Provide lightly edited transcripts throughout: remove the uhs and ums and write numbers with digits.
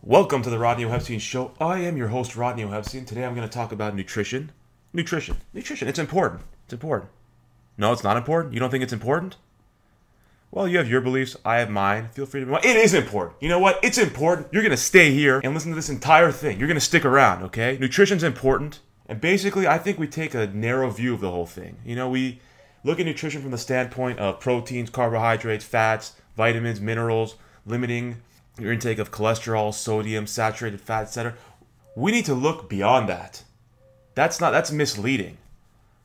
Welcome to the Rodney O'Hepstein Show. I am your host, Rodney O'Hepstein. Today I'm going to talk about nutrition. Nutrition. It's important. It's important. No, it's not important? You don't think it's important? Well, you have your beliefs. I have mine. Feel free to... It is important. You know what? It's important. You're going to stay here and listen to this entire thing. You're going to stick around, okay? Nutrition's important. And basically, I think we take a narrow view of the whole thing. You know, we look at nutrition from the standpoint of proteins, carbohydrates, fats, vitamins, minerals, limiting your intake of cholesterol, sodium, saturated fat, etc. We need to look beyond that. That's misleading.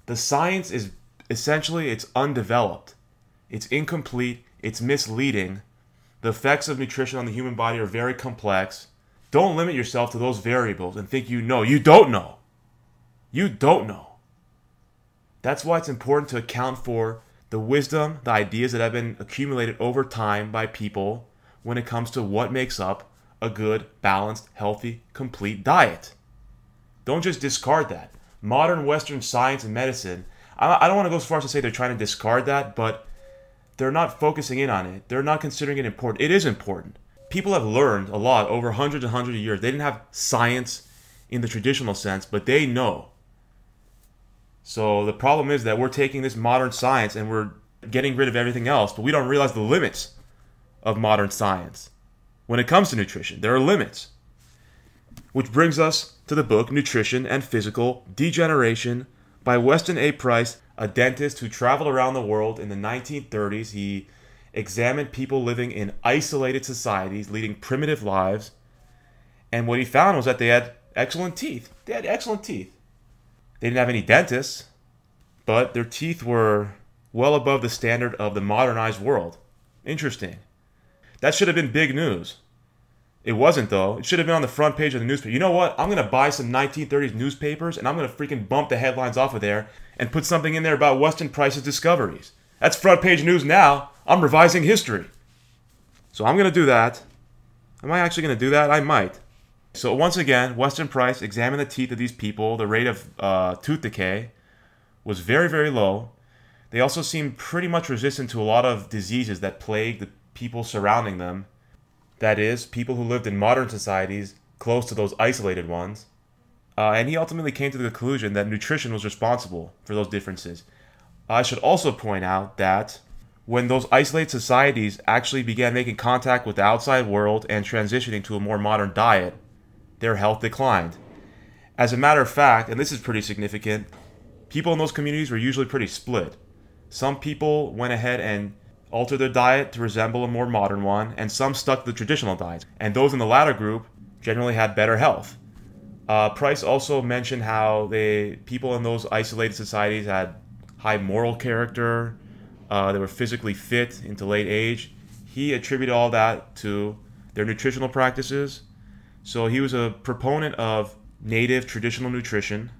The science is essentially, it's undeveloped. It's incomplete. It's misleading. The effects of nutrition on the human body are very complex. Don't limit yourself to those variables and think you know. You don't know. You don't know. That's why it's important to account for the wisdom, the ideas that have been accumulated over time by people when it comes to what makes up a good, balanced, healthy, complete diet. Don't just discard that. Modern Western science and medicine, I don't want to go so far as to say they're trying to discard that, but they're not focusing in on it. They're not considering it important. It is important. People have learned a lot over hundreds and hundreds of years. They didn't have science in the traditional sense, but they know. So the problem is that we're taking this modern science and we're getting rid of everything else, but we don't realize the limits of modern science. When it comes to nutrition, there are limits. Which brings us to the book Nutrition and Physical Degeneration by Weston A. Price, a dentist who traveled around the world in the 1930s. He examined people living in isolated societies, leading primitive lives. And what he found was that they had excellent teeth. They had excellent teeth. They didn't have any dentists, but their teeth were well above the standard of the modernized world. Interesting. That should have been big news. It wasn't, though. It should have been on the front page of the newspaper. You know what? I'm going to buy some 1930s newspapers, and I'm going to freaking bump the headlines off of there and put something in there about Weston Price's discoveries. That's front page news now. I'm revising history. So I'm going to do that. Am I actually going to do that? I might. So once again, Weston Price examined the teeth of these people. The rate of tooth decay was very, very low. They also seemed pretty much resistant to a lot of diseases that plagued the people surrounding them. That is, people who lived in modern societies close to those isolated ones. And he ultimately came to the conclusion that nutrition was responsible for those differences. I should also point out that when those isolated societies actually began making contact with the outside world and transitioning to a more modern diet, their health declined. As a matter of fact, and this is pretty significant, people in those communities were usually pretty split. Some people went ahead and altered their diet to resemble a more modern one, and some stuck to the traditional diet. And those in the latter group generally had better health. Price also mentioned how people in those isolated societies had high moral character, they were physically fit into late age. He attributed all that to their nutritional practices. So he was a proponent of native traditional nutrition.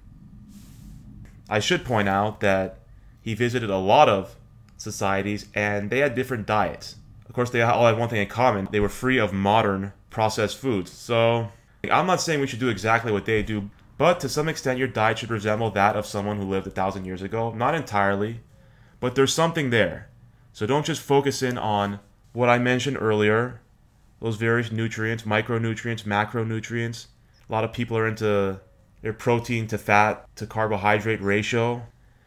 I should point out that he visited a lot of societies and they had different diets. Of course, they all had one thing in common. They were free of modern processed foods. So I'm not saying we should do exactly what they do, but to some extent your diet should resemble that of someone who lived 1,000 years ago. Not entirely, but there's something there. So don't just focus in on what I mentioned earlier, those various nutrients, micronutrients, macronutrients. A lot of people are into their protein to fat to carbohydrate ratio.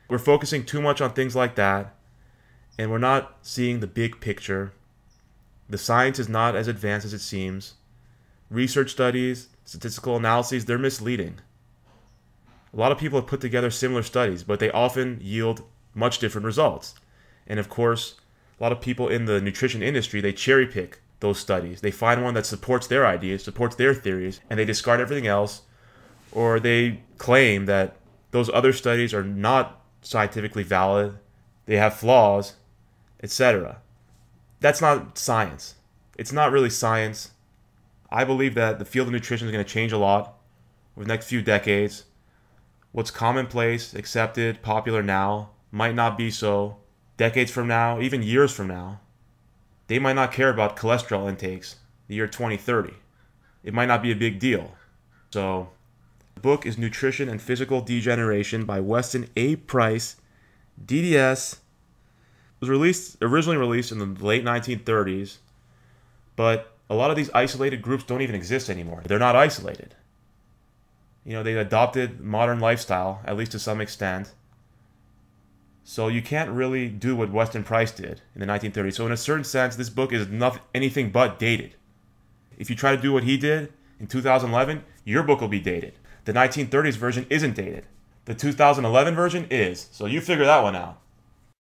We're focusing too much on things like that, and we're not seeing the big picture. The science is not as advanced as it seems. Research studies, statistical analyses, they're misleading. A lot of people have put together similar studies, but they often yield much different results. And of course, a lot of people in the nutrition industry, they cherry pick those studies. They find one that supports their ideas, supports their theories, and they discard everything else, or they claim that those other studies are not scientifically valid, they have flaws, etc. That's not science. It's not really science. I believe that the field of nutrition is going to change a lot over the next few decades. What's commonplace, accepted, popular now might not be so decades from now, even years from now. They might not care about cholesterol intakes the year 2030. It might not be a big deal. So, the book is Nutrition and Physical Degeneration by Weston A. Price, DDS. It was originally released in the late 1930s, but A lot of these isolated groups don't even exist anymore. They're not isolated. They adopted modern lifestyle, at least to some extent. So you can't really do what Weston Price did in the 1930s. So in a certain sense, this book is anything but dated. If you try to do what he did in 2011, your book will be dated. The 1930s version isn't dated. The 2011 version is. So you figure that one out.